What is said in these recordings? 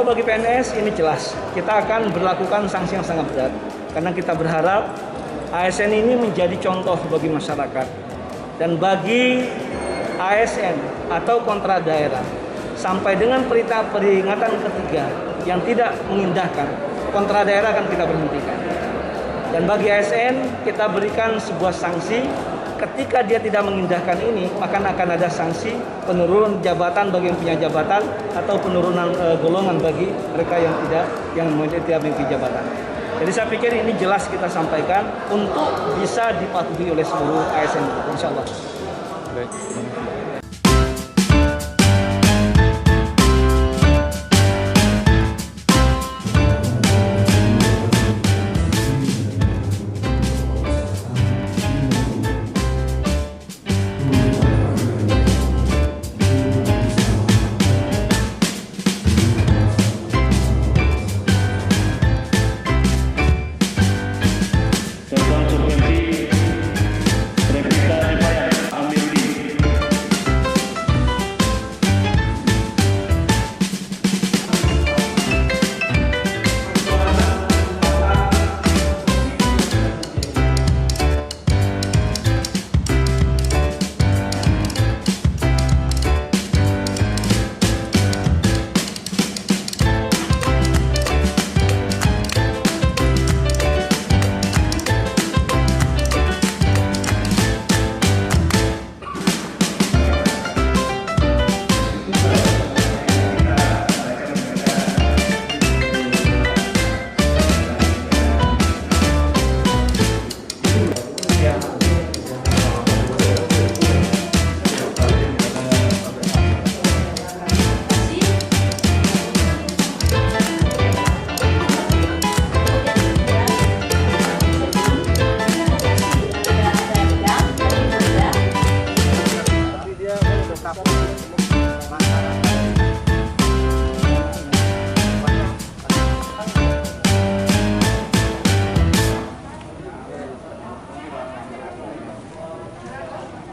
bagi PNS ini jelas, kita akan berlakukan sanksi yang sangat berat. Karena kita berharap ASN ini menjadi contoh bagi masyarakat. Dan bagi ASN atau kontrak daerah, sampai dengan perintah peringatan ketiga yang tidak mengindahkan, kontrak daerah akan kita berhentikan. Dan bagi ASN, kita berikan sebuah sanksi. Ketika dia tidak mengindahkan ini, maka akan ada sanksi penurunan jabatan bagi yang punya jabatan atau penurunan golongan bagi mereka yang tidak memiliki jabatan. Jadi saya pikir ini jelas kita sampaikan untuk bisa dipatuhi oleh seluruh ASN, insya Allah. Baik.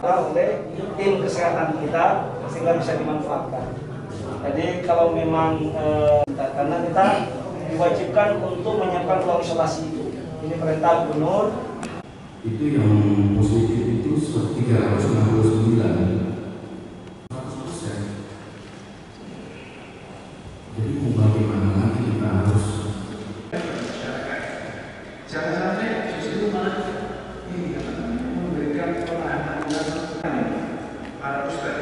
Oleh tim kesehatan kita sehingga bisa dimanfaatkan. Jadi kalau memang karena kita diwajibkan untuk menyiapkan ruang isolasi itu. Ini perintah gubernur. Itu yang positif itu 369. Jadi bagaimana lagi kita harus jangan sampai justru malah ini memberikan pemahaman para ustaz